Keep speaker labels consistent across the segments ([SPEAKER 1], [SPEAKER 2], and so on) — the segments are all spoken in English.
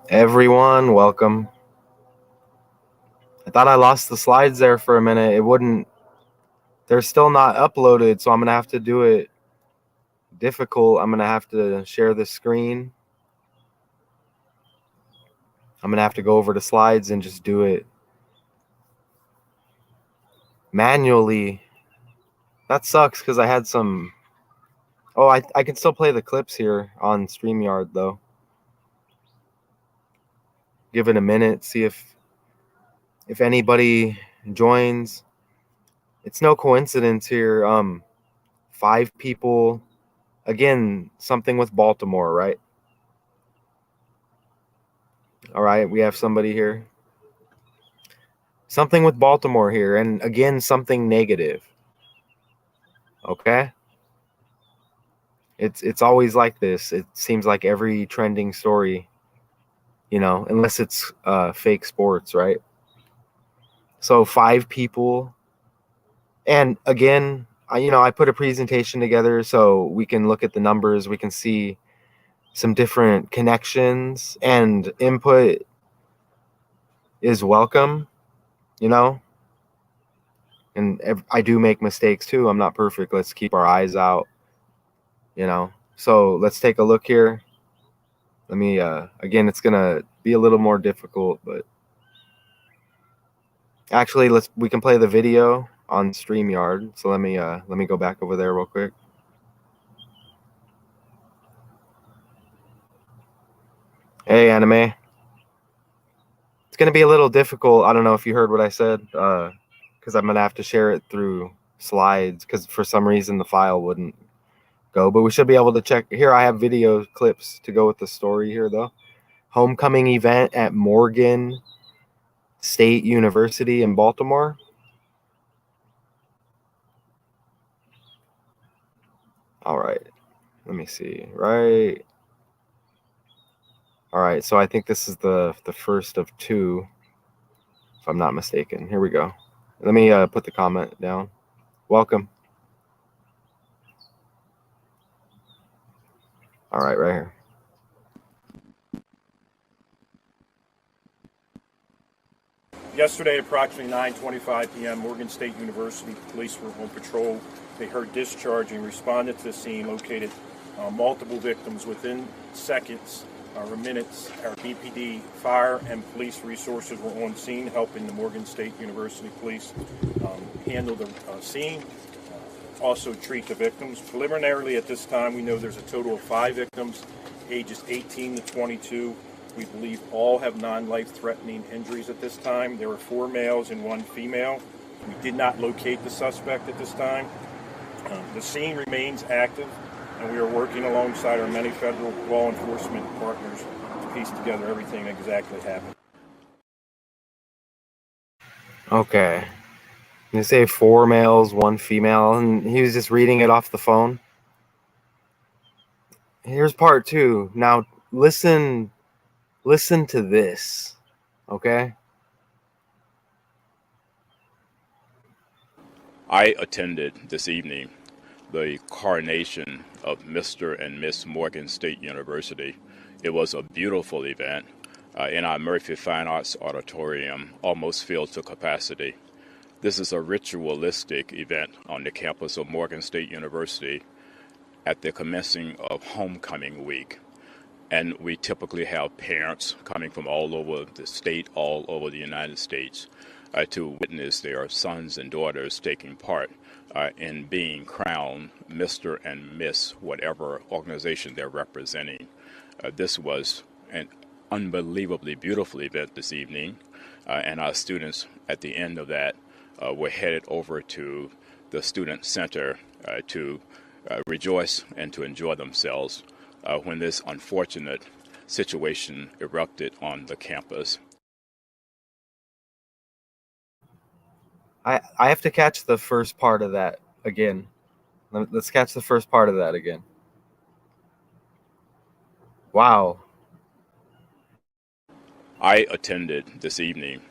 [SPEAKER 1] Everyone, welcome. I thought I lost the slides there for a minute. It wouldn't, they're still not uploaded, so I'm going to have to do it difficult. I'm going to have to share the screen. I'm going to have to go over the slides and just do it manually. That sucks because I had some. Oh, I can still play the clips here on StreamYard, though. Give it a minute, see if anybody joins. It's no coincidence here. 5 people. Again, something with Baltimore, right? All right, we have somebody here. Something with Baltimore here, and again, something negative. Okay? It's always like this. It seems like every trending story, unless it's fake sports, right? So 5 people, and again, I put a presentation together so we can look at the numbers. We can see some different connections, and input is welcome, you know. And I do make mistakes too. I'm not perfect. Let's keep our eyes out, So let's take a look here. Let me again, it's gonna be a little more difficult, but actually we can play the video on StreamYard. So let me go back over there real quick. Hey, anime. It's gonna be a little difficult. I don't know if you heard what I said, because I'm gonna have to share it through slides because for some reason the file wouldn't go, but we should be able to check. Here I have video clips to go with the story here, though. Homecoming event at Morgan State University in Baltimore. All right, let me see. Right. All right, so I think this is the first of two, if I'm not mistaken. Here we go. Let me put the comment down. Welcome. All right, right here.
[SPEAKER 2] Yesterday, approximately 9:25 p.m., Morgan State University police were on patrol. They heard discharging, responded to the scene, located multiple victims within seconds or minutes. Our BPD, fire, and police resources were on scene, helping the Morgan State University police handle the scene, also treat the victims. Preliminarily, at this time, we know there's a total of 5 victims, ages 18 to 22. We believe all have non-life-threatening injuries at this time. There were 4 males and 1 female. We did not locate the suspect at this time. The scene remains active, and we are working alongside our many federal law enforcement partners to piece together everything that exactly happened.
[SPEAKER 1] Okay. They say 4 males, 1 female, and he was just reading it off the phone. Here's part 2. Now listen to this, okay?
[SPEAKER 3] I attended this evening the coronation of Mr. and Miss Morgan State University. It was a beautiful event in our Murphy Fine Arts Auditorium, almost filled to capacity. This is a ritualistic event on the campus of Morgan State University at the commencing of homecoming week. And we typically have parents coming from all over the state, all over the United States, to witness their sons and daughters taking part in being crowned Mr. and Miss whatever organization they're representing. This was an unbelievably beautiful event this evening, and our students at the end of that were headed over to the Student Center to rejoice and to enjoy themselves when this unfortunate situation erupted on the campus.
[SPEAKER 1] I have to catch the first part of that again. Let's catch the first part of that again. Wow.
[SPEAKER 3] I attended this evening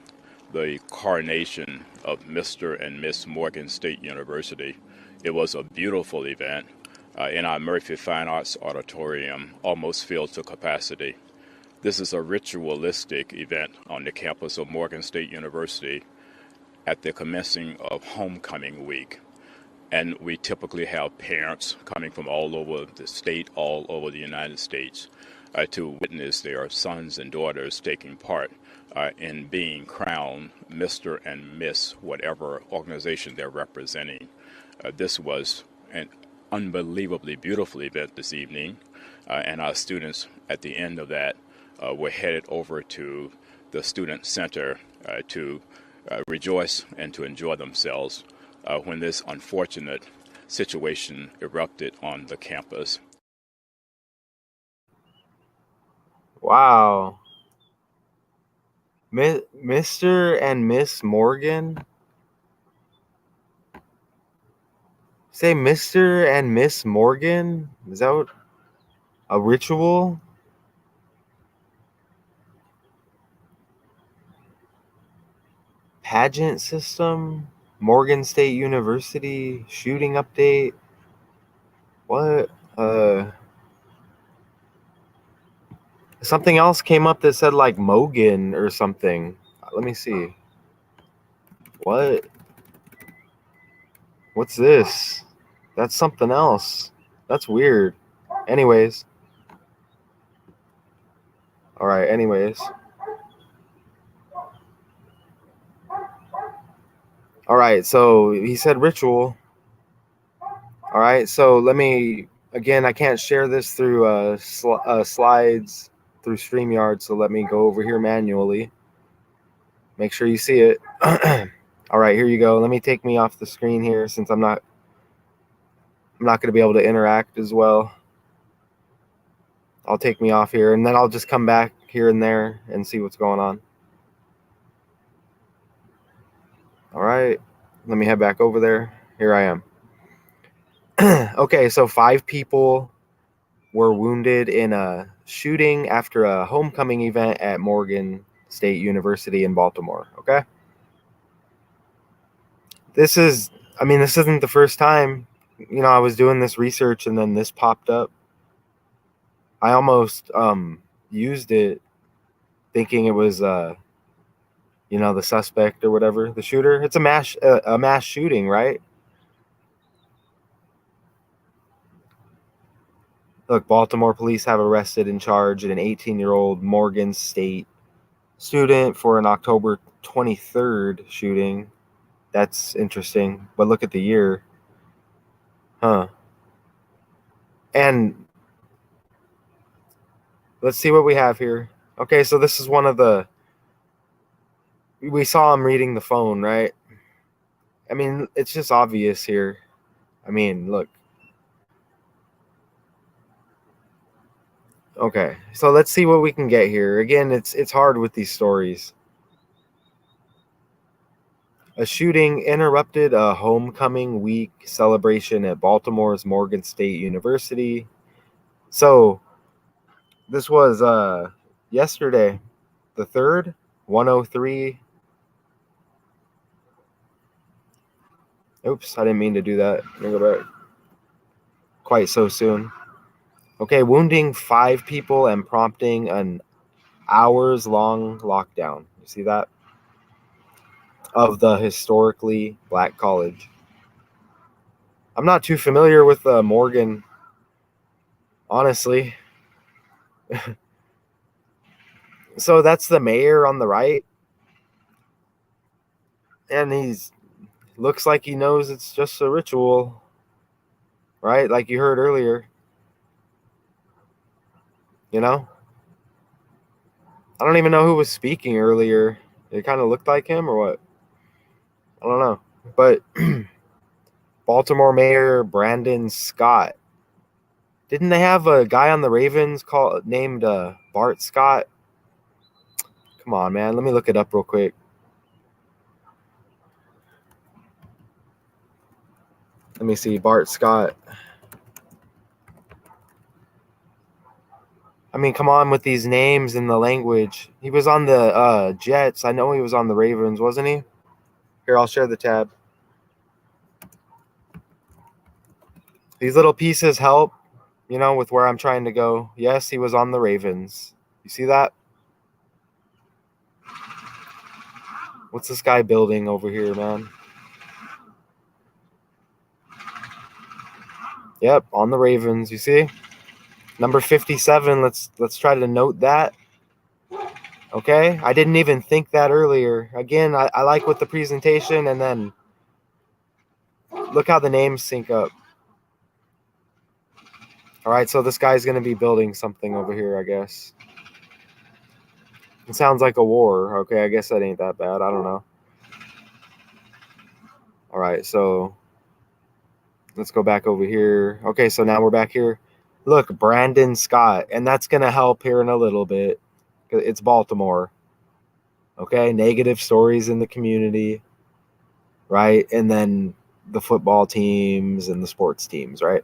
[SPEAKER 3] the coronation of Mr. and Miss Morgan State University. It was a beautiful event in our Murphy Fine Arts Auditorium, almost filled to capacity. This is a ritualistic event on the campus of Morgan State University at the commencing of homecoming week. And we typically have parents coming from all over the state, all over the United States, to witness their sons and daughters taking part in being crowned Mr. and Miss whatever organization they're representing. This was an unbelievably beautiful event this evening, and our students at the end of that were headed over to the Student Center to rejoice and to enjoy themselves when this unfortunate situation erupted on the campus.
[SPEAKER 1] Wow. Mr. and Miss Morgan? Say Mr. and Miss Morgan? Is that what, a ritual? Pageant system? Morgan State University shooting update? What? Something else came up that said like Mogan or something. Let me see. What? What's this? That's something else. That's weird. Anyways. All right, anyways. All right, so he said ritual. All right, so let me, again, I can't share this through slides through StreamYard, so let me go over here manually. Make sure you see it. All right, here you go. Let me take me off the screen here since I'm not going to be able to interact as well. I'll take me off here, and then I'll just come back here and there and see what's going on. All right, let me head back over there. Here I am. Okay, so 5 people were wounded in a shooting after a homecoming event at Morgan State University in Baltimore, okay? This isn't the first time, I was doing this research and then this popped up. I almost used it thinking it was the suspect or whatever, the shooter. It's a mass shooting, right? Look, Baltimore police have arrested and charged an 18-year-old Morgan State student for an October 23rd shooting. That's interesting. But look at the year. Huh. And let's see what we have here. Okay, so this is one of the... We saw him reading the phone, right? I mean, it's just obvious here. I mean, look. Okay, so let's see what we can get here. Again, it's hard with these stories. A shooting interrupted a homecoming week celebration at Baltimore's Morgan State University. So this was yesterday, the 3rd, 1:03. Oops, I didn't mean to do that. Let me go back. Quite so soon. Okay, wounding 5 people and prompting an hours-long lockdown. You see that? Of the historically black college. I'm not too familiar with Morgan, honestly. So that's the mayor on the right. And he's looks like he knows it's just a ritual, right? Like you heard earlier. I don't even know who was speaking earlier. It kind of looked like him or what? I don't know. But Baltimore Mayor Brandon Scott. Didn't they have a guy on the Ravens named Bart Scott? Come on, man. Let me look it up real quick. Let me see. Bart Scott. I mean, come on with these names and the language. He was on the Jets. I know he was on the Ravens, wasn't he? Here, I'll share the tab. These little pieces help, with where I'm trying to go. Yes, he was on the Ravens. You see that? What's this guy building over here, man? Yep, on the Ravens, you see? Number 57, let's try to note that. Okay, I didn't even think that earlier. Again, I like with the presentation, and then look how the names sync up. All right, so this guy's going to be building something over here, I guess. It sounds like a war. Okay, I guess that ain't that bad. I don't know. All right, so let's go back over here. Okay, so now we're back here. Look, Brandon Scott, and that's going to help here in a little bit. It's Baltimore. Okay, negative stories in the community, right? And then the football teams and the sports teams, right?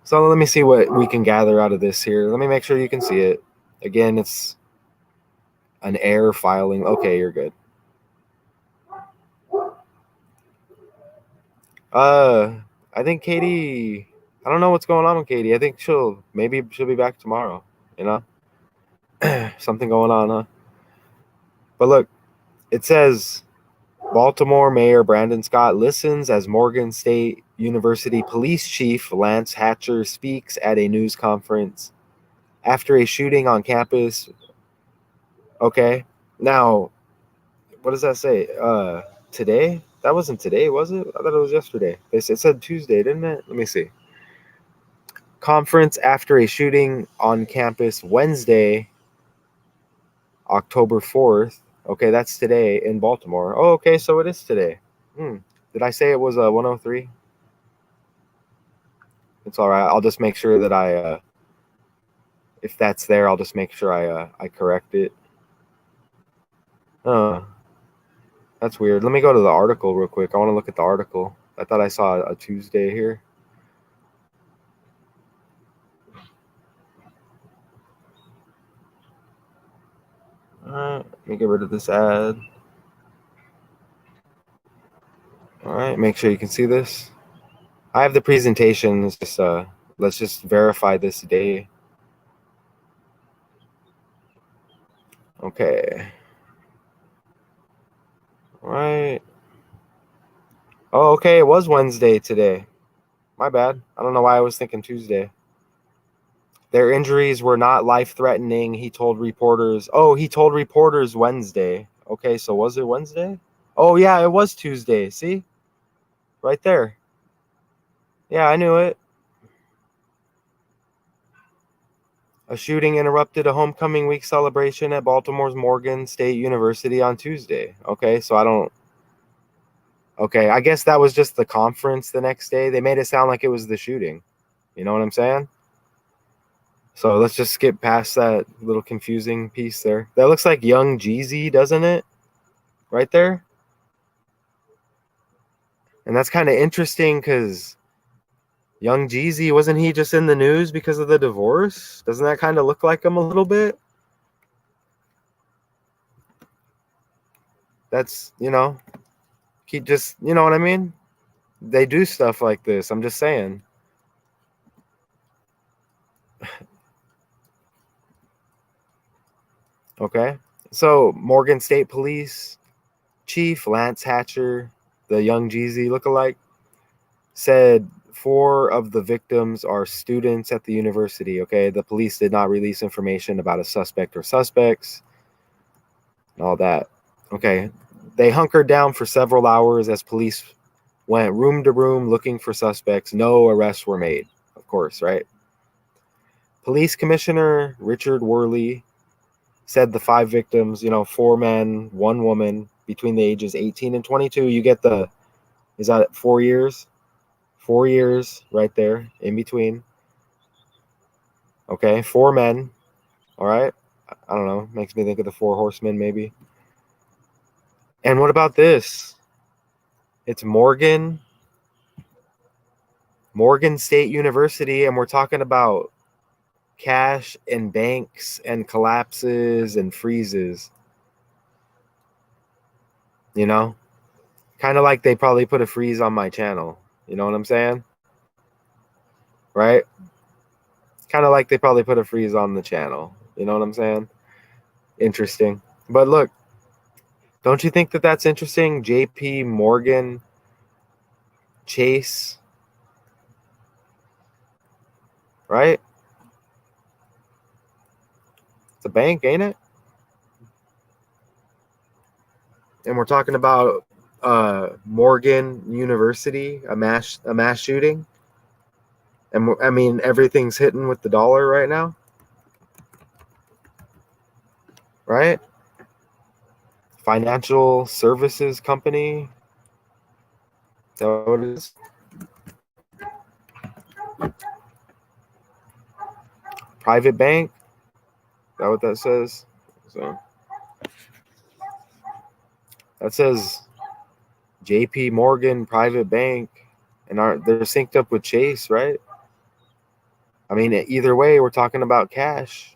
[SPEAKER 1] So let me see what we can gather out of this here. Let me make sure you can see it. Again, it's an error filing. Okay, you're good. I think Katie, I don't know what's going on with Katie. I think maybe she'll be back tomorrow, you know? Something going on, huh? But look, it says Baltimore Mayor Brandon Scott listens as Morgan State University Police Chief Lance Hatcher speaks at a news conference after a shooting on campus. Okay. Now, what does that say? Today? That wasn't today, was it? I thought it was yesterday. It said Tuesday, didn't it? Let me see. Conference after a shooting on campus Wednesday, October 4th. Okay, that's today in Baltimore. Oh, okay, so it is today. Did I say it was 103? It's all right. I'll just make sure that if that's there, I'll just make sure I correct it. That's weird. Let me go to the article real quick. I want to look at the article. I thought I saw a Tuesday here. All right, let me get rid of this ad. All right, make sure you can see this. I have the presentation. It's just let's just verify this day. Okay. All right. Oh, okay. It was Wednesday today. My bad. I don't know why I was thinking Tuesday. Their injuries were not life-threatening, he told reporters. Oh, he told reporters Wednesday. Okay, so was it Wednesday? Oh, yeah, it was Tuesday. See? Right there. Yeah, I knew it. A shooting interrupted a homecoming week celebration at Baltimore's Morgan State University on Tuesday. Okay, so I don't... Okay, I guess that was just the conference the next day. They made it sound like it was the shooting. You know what I'm saying? So let's just skip past that little confusing piece there. That looks like Young Jeezy, doesn't it? Right there. And that's kind of interesting because Young Jeezy, wasn't he just in the news because of the divorce? Doesn't that kind of look like him a little bit? That's, he just, you know what I mean? They do stuff like this. I'm just saying. Okay. So Morgan State Police Chief Lance Hatcher, the Young Jeezy lookalike, said 4 of the victims are students at the university. Okay. The police did not release information about a suspect or suspects and all that. Okay. They hunkered down for several hours as police went room to room looking for suspects. No arrests were made, of course, right? Police Commissioner Richard Worley said the 5 victims, 4 men, 1 woman between the ages 18 and 22. You get is that 4 years? 4 years right there in between. Okay, 4 men. All right. I don't know. Makes me think of the 4 horsemen maybe. And what about this? It's Morgan State University, and we're talking about cash and banks and collapses and freezes. Kind of like they probably put a freeze on my channel. You know what I'm saying? Right? Kind of like they probably put a freeze on the channel. You know what I'm saying? Interesting. But look, Don't you think that that's interesting? JP Morgan Chase, right? It's a bank, ain't it? And we're talking about Morgan University, a mass shooting. And I mean, everything's hitting with the dollar right now, right? Financial services company. Is that what it is? Private bank. Is that what that says? So that says JP Morgan Private Bank, and they're synced up with Chase, right? I mean, either way, we're talking about cash.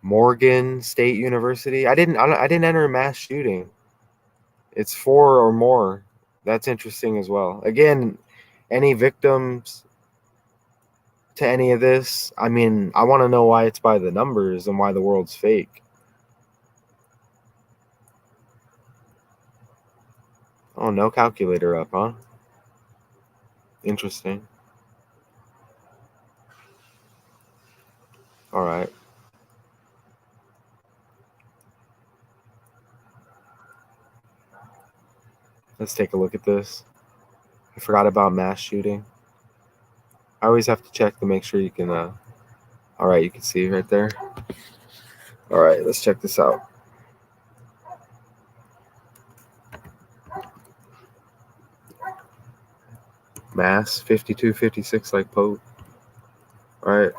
[SPEAKER 1] Morgan State University. I didn't enter a mass shooting. It's 4 or more. That's interesting as well. Again, any victims to any of this? I mean, I want to know why it's by the numbers and why the world's fake. Oh, no calculator up, huh? Interesting. All right. Let's take a look at this. I forgot about mass shooting. I always have to check to make sure you can. All right, you can see right there. All right, let's check this out. Mass 52, 56 like Pope. All right.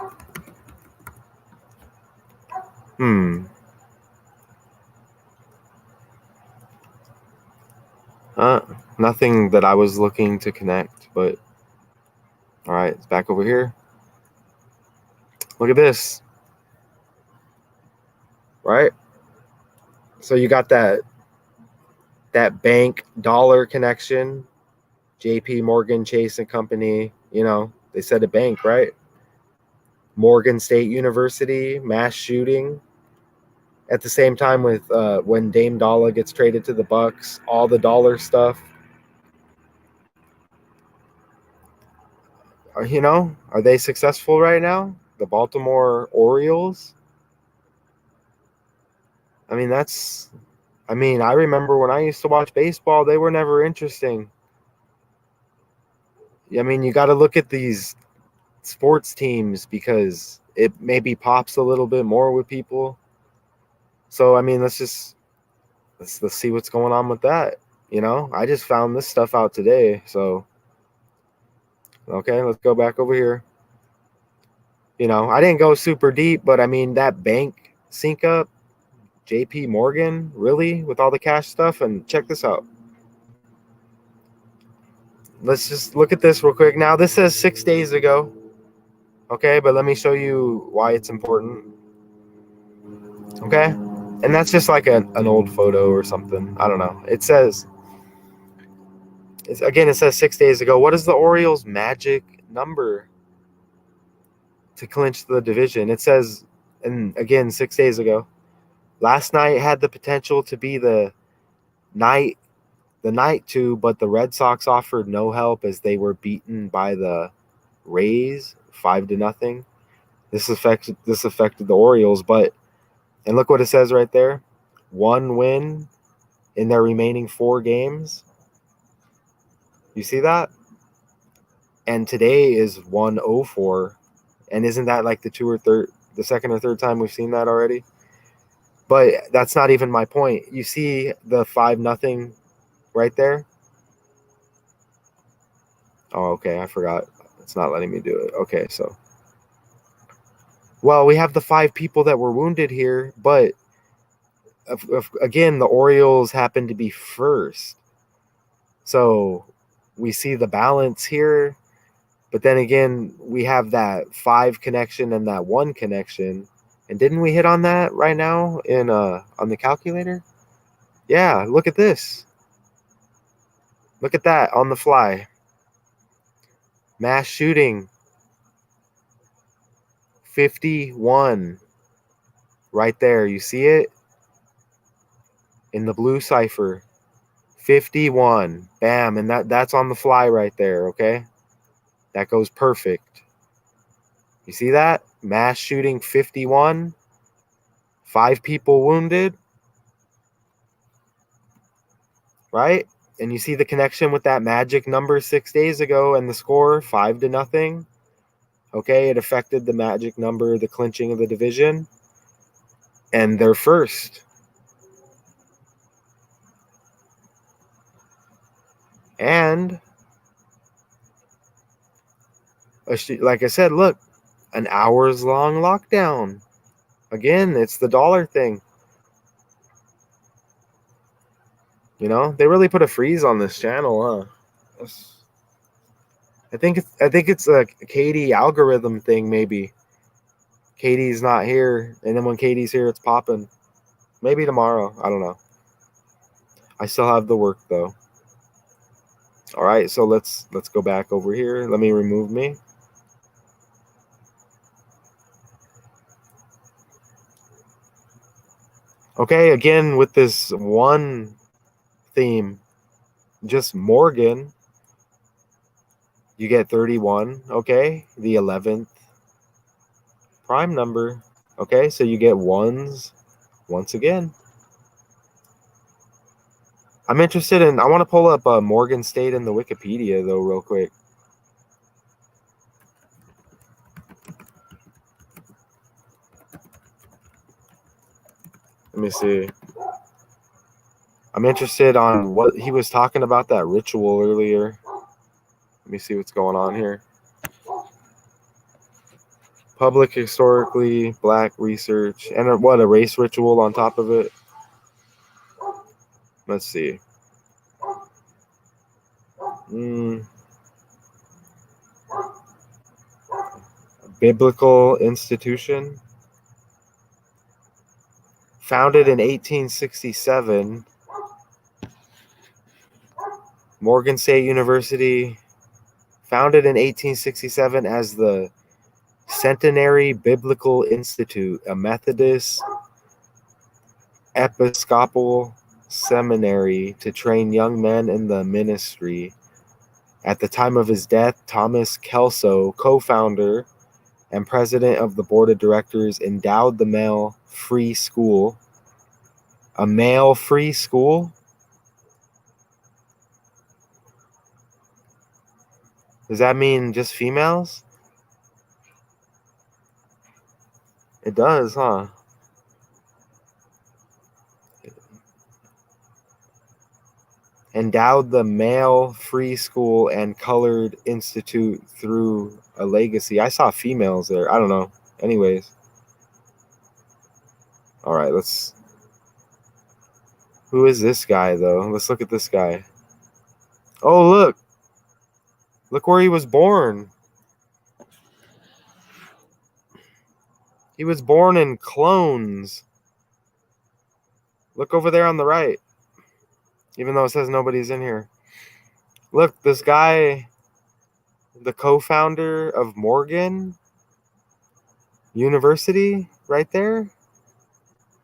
[SPEAKER 1] Nothing that I was looking to connect, but all right, it's back over here. Look at this. Right? So you got that bank dollar connection, JP Morgan Chase and Company, they said a bank, right? Morgan State University, mass shooting. At the same time with when Dame Dollar gets traded to the Bucks, all the dollar stuff. Are they successful right now? The Baltimore Orioles? I mean, I remember when I used to watch baseball, they were never interesting. I mean, you got to look at these sports teams because it maybe pops a little bit more with people. So, I mean, let's see what's going on with that. I just found this stuff out today. So, okay, let's go back over here. I didn't go super deep, but I mean, that bank sync up, JP Morgan, really, with all the cash stuff. And check this out. Let's just look at this real quick. Now, this says 6 days ago. Okay, but let me show you why it's important. Okay, and that's just like an old photo or something. I don't know. It says 6 days ago. What is the Orioles' magic number to clinch the division? It says, and again, 6 days ago. Last night had the potential to be the night two, but the Red Sox offered no help as they were beaten by the Rays 5-0. This affected the Orioles, and look what it says right there. 1 win in their remaining 4 games. You see that? And today is 1-0-4. And isn't that like the second or third time we've seen that already? But that's not even my point. You see the 5-0 right there? Oh, okay. I forgot. It's not letting me do it. Okay, so. Well, we have the 5 people that were wounded here, but again, the Orioles happen to be first. So we see the balance here. But then again, we have that 5 connection and that 1 connection. And didn't we hit on that right now on the calculator? Yeah, look at this. Look at that on the fly. Mass shooting. 51. Right there. You see it? In the blue cipher. 51. Bam. And that's on the fly right there, okay? That goes perfect. You see that? Mass shooting 51. 5 people wounded. Right? And you see the connection with that magic number 6 days ago and the score 5-0. Okay, it affected the magic number, the clinching of the division. And they're first. And like I said, look, an hours long lockdown. Again, it's the dollar thing. You know, they really put a freeze on this channel, huh? I think it's a Katie algorithm thing, maybe. Katie's not here, and then when Katie's here, it's popping. Maybe tomorrow. I don't know. I still have the work though. All right, so let's go back over here. Let me remove me. Okay, again with this one theme, just Morgan. You get 31. Okay, the 11th prime number. Okay, so you get ones once again. I'm interested in. I want to pull up Morgan State in the Wikipedia though, real quick. Let me see. I'm interested on what he was talking about, that ritual earlier. Let me see what's going on here. Public historically black research and what, a race ritual on top of it. Let's see. Biblical institution. Founded in 1867. Morgan State University. Founded in 1867 as the Centenary Biblical Institute, a Methodist Episcopal seminary to train young men in the ministry. At the time of his death, Thomas Kelso, co-founder and president of the board of directors, endowed the male free school. A male free school? Does that mean just females? It does, huh? Endowed the male free school and colored institute through a legacy. I saw females there. I don't know. Anyways. All right, who is this guy, though? Let's look at this guy. Oh, look. Look where he was born. He was born in Clones. Look over there on the right. Even though it says nobody's in here. Look, this guy, the co-founder of Morgan University, right there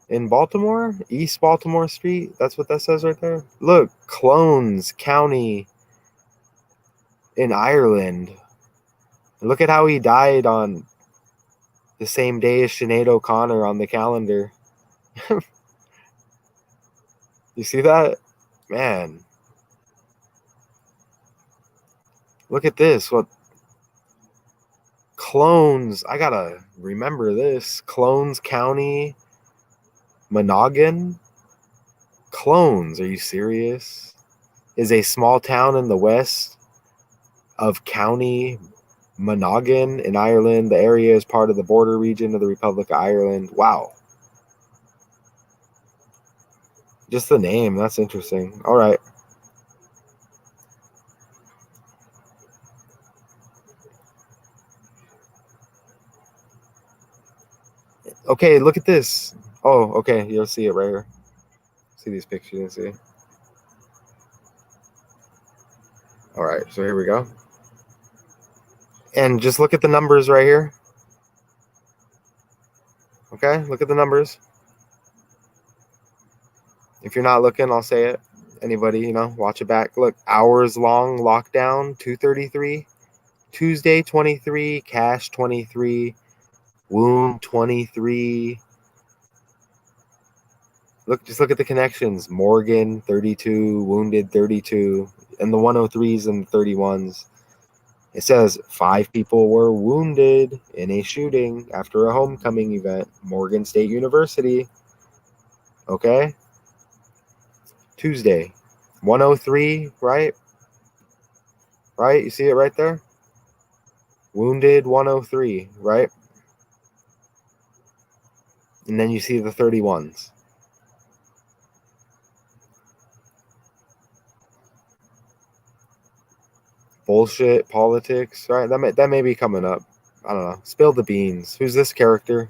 [SPEAKER 1] in Baltimore, East Baltimore Street. That's what that says right there. Look, Clones County in Ireland. Look at how he died on the same day as Sinead O'Connor on the calendar. You see that? Man. Look at this. What? Clones. I gotta remember this. Clones County, Monaghan. Clones. Are you serious? Is a small town in the west of County Monaghan in Ireland. The area is part of the border region of the Republic of Ireland. Wow. Just the name. That's interesting. All right. Okay, look at this. Oh, okay. You'll see it right here. See these pictures. See. All right. So here we go. And just look at the numbers right here. Okay, look at the numbers. If you're not looking, I'll say it. Anybody, watch it back. Look, hours long lockdown, 233. Tuesday, 23. Cash, 23. Wound, 23. Just look at the connections. Morgan, 32. Wounded, 32. And the 103s and the 31s. It says 5 people were wounded in a shooting after a homecoming event. Morgan State University. Okay? Tuesday. 103, right? Right? You see it right there? Wounded 103, right? And then you see the 31s. Bullshit politics, right? That may be coming up. I don't know. Spill the beans. Who's this character?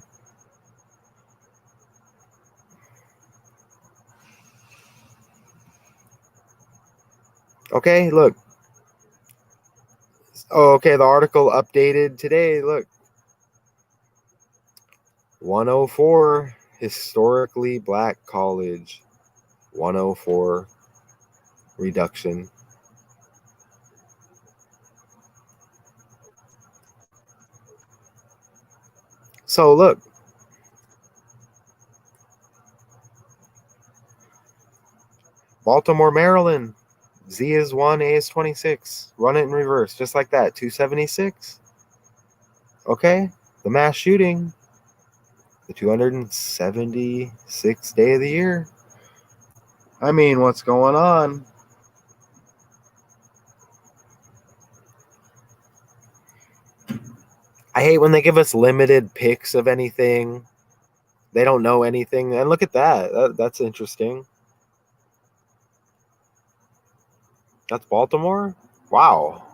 [SPEAKER 1] Okay, look. Oh, okay, the article updated today. Look. 104, historically black college. 104 reduction. So look. Baltimore, Maryland. Z is 1, A is 26. Run it in reverse, just like that. 276. Okay, the mass shooting. The 276th day of the year. I mean, what's going on? I hate when they give us limited picks of anything. They don't know anything. And look at that. That's interesting. That's Baltimore? Wow.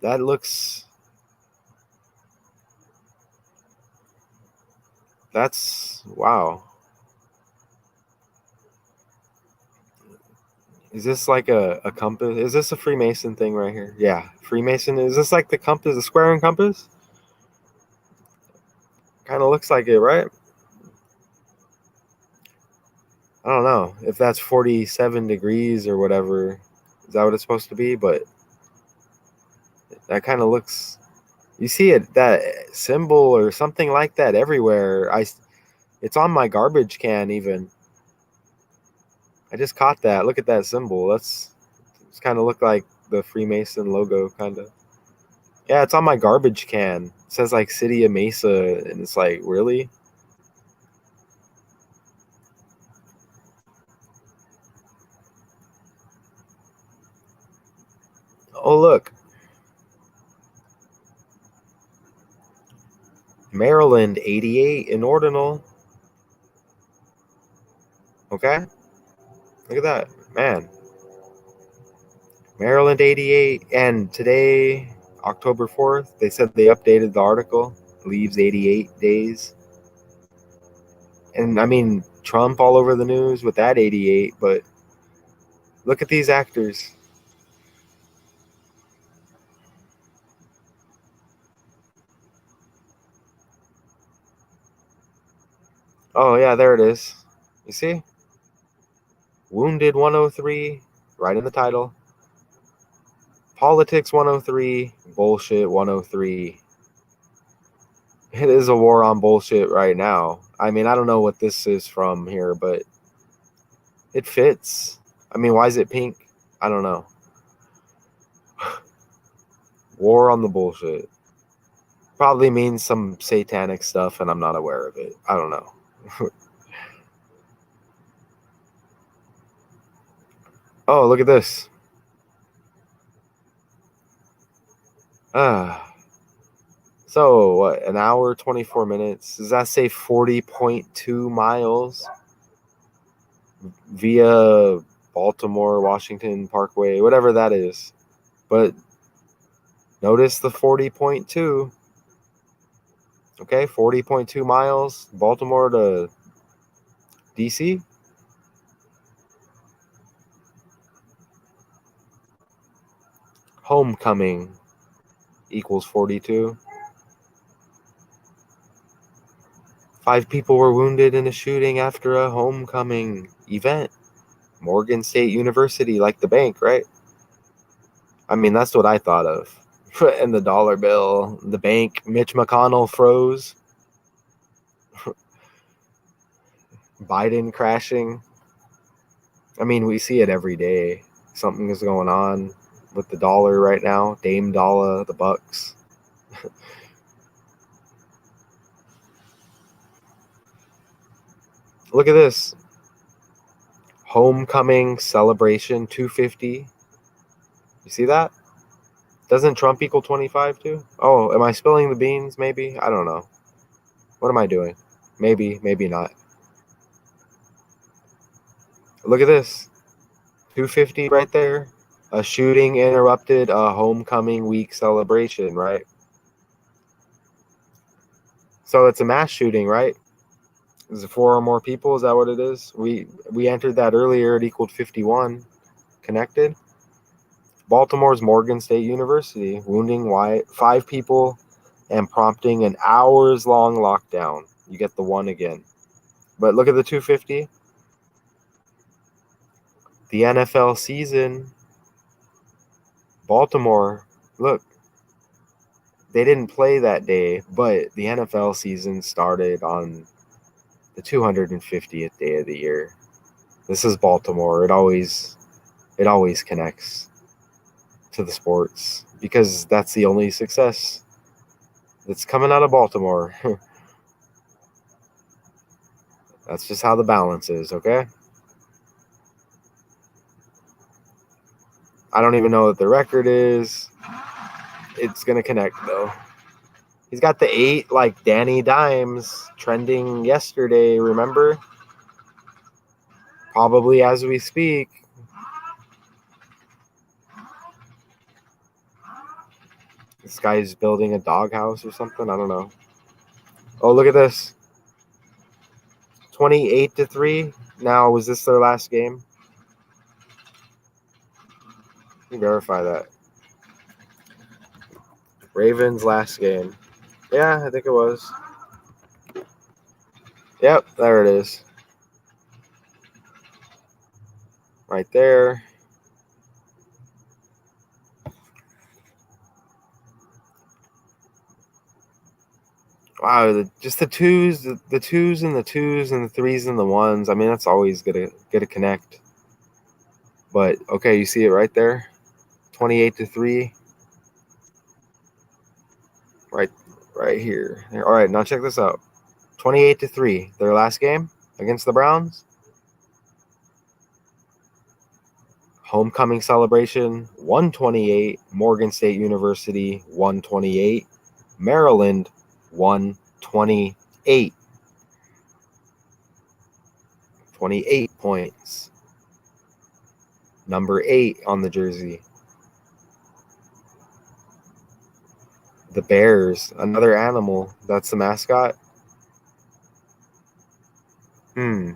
[SPEAKER 1] That looks... That's... Wow. Is this like a compass? Is this a Freemason thing right here? Yeah. Freemason. Is this like the compass, the square and compass? Kind of looks like it, right? I don't know if that's 47 degrees or whatever. Is that what it's supposed to be? But that kind of looks... You see it, that symbol or something like that everywhere. It's on my garbage can even. I just caught that. Look at that symbol. It's kind of look like the Freemason logo, kind of. Yeah, it's on my garbage can. It says like City of Mesa, and it's like, really? Oh, look. Maryland, 88 in Ordinal. Okay? Look at that. Man. Maryland, 88. And today, October 4th, they said they updated the article. Leaves 88 days. And I mean, Trump all over the news with that 88, but look at these actors. Oh, yeah, there it is. You see? Wounded 103, right in the title. Politics 103, bullshit 103. It is a war on bullshit right now. I mean, I don't know what this is from here, but it fits. I mean, why is it pink? I don't know. War on the bullshit. Probably means some satanic stuff, and I'm not aware of it. I don't know. Oh, look at this. So, what, an hour, 24 minutes? Does that say 40.2 miles via Baltimore, Washington Parkway, whatever that is? But notice the 40.2. Okay, 40.2 miles, Baltimore to DC. Homecoming equals 42. 5 people were wounded in a shooting after a homecoming event. Morgan State University, like the bank, right? I mean, that's what I thought of. And the dollar bill, the bank, Mitch McConnell froze, Biden crashing. I mean, we see it every day. Something is going on with the dollar right now. Dame Dollar, the Bucks. Look at this. Homecoming celebration 250. You see that? Doesn't Trump equal 25 too? Oh, am I spilling the beans maybe? I don't know. What am I doing? Maybe, maybe not. Look at this. 250 right there. A shooting interrupted a homecoming week celebration, right? So it's a mass shooting, right? Is it 4 or more people? Is that what it is? We entered that earlier. It equaled 51. Connected. Baltimore's Morgan State University, wounding 5 people and prompting an hours-long lockdown. You get the 1 again. But look at the 250. The NFL season. Baltimore. Look. They didn't play that day, but the NFL season started on the 250th day of the year. This is Baltimore. It always connects to the sports because that's the only success that's coming out of Baltimore. That's just how the balance is, okay? I don't even know what the record is. It's going to connect, though. He's got the 8 like Danny Dimes trending yesterday, remember? Probably as we speak. This guy's building a doghouse or something. I don't know. Oh, look at this. 28-3. Now, was this their last game? Let me verify that. Ravens last game. Yeah, I think it was. Yep, there it is. Right there. Wow, just the twos and the 2s and the 3s and the 1s. I mean, that's always gonna connect. But okay, you see it right there, 28-3. Right here. All right, now check this out. 28-3. Their last game against the Browns. Homecoming celebration 128. Morgan State University 128. Maryland 128. 28 points. Number 8 on the jersey. The Bears, another animal. That's the mascot. Look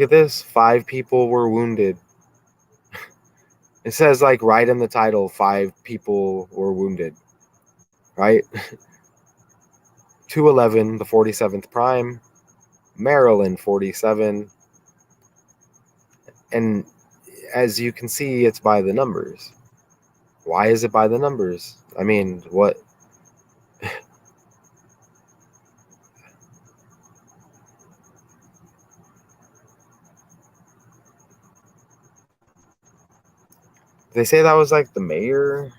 [SPEAKER 1] at this. 5 people were wounded. It says like right in the title, 5 people were wounded. Right? 211, the 47th prime. Maryland 47. And as you can see, it's by the numbers. Why is it by the numbers? I mean, what? They say that was like the mayor.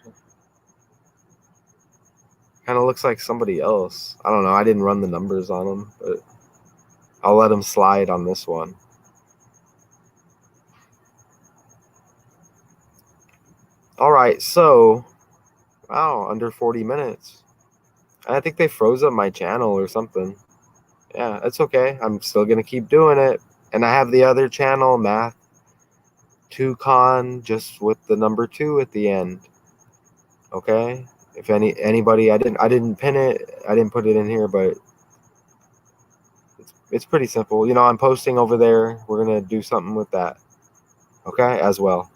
[SPEAKER 1] Kind of looks like somebody else. I don't know. I didn't run the numbers on him, but I'll let him slide on this one. All right, so wow, under 40 minutes. I think they froze up my channel or something. Yeah, it's okay. I'm still gonna keep doing it, and I have the other channel, Math 2Con, just with the number 2 at the end. Okay. If anybody, I didn't pin it. I didn't put it in here, but it's pretty simple. You know, I'm posting over there. We're gonna do something with that. Okay, as well.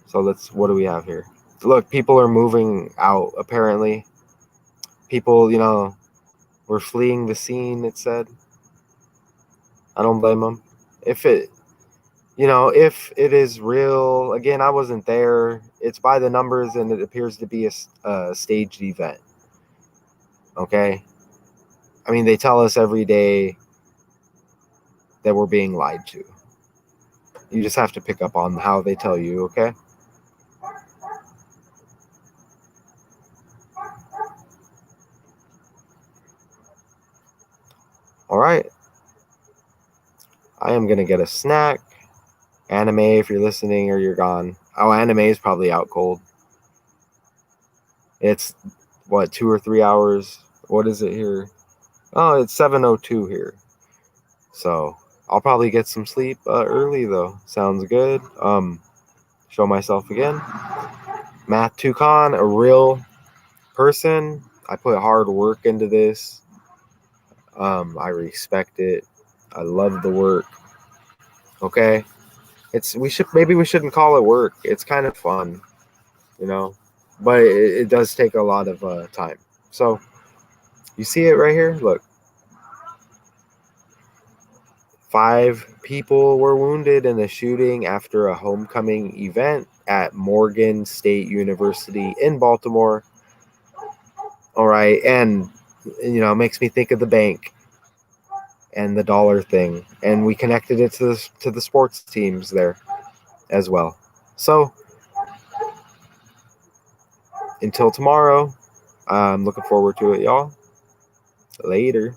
[SPEAKER 1] So what do we have here? Look, people are moving out, apparently. People, were fleeing the scene, it said. I don't blame them. If it is real, again, I wasn't there. It's by the numbers, and it appears to be a staged event. Okay? I mean, they tell us every day that we're being lied to. You just have to pick up on how they tell you, okay? All right. I am going to get a snack. Anime, if you're listening or you're gone. Oh, anime is probably out cold. It's, 2 or 3 hours? What is it here? Oh, it's 7:02 here. So I'll probably get some sleep early, though. Sounds good. Show myself again. Math Toucan, a real person. I put hard work into this. I respect it. I love the work. Okay, we shouldn't call it work. It's kind of fun, but it does take a lot of time. So you see it right here. Look, 5 people were wounded in a shooting after a homecoming event at Morgan State University in Baltimore. All right, and it makes me think of the bank and the dollar thing, and we connected it to the sports teams there as well. So until tomorrow, I'm looking forward to it, y'all. Later.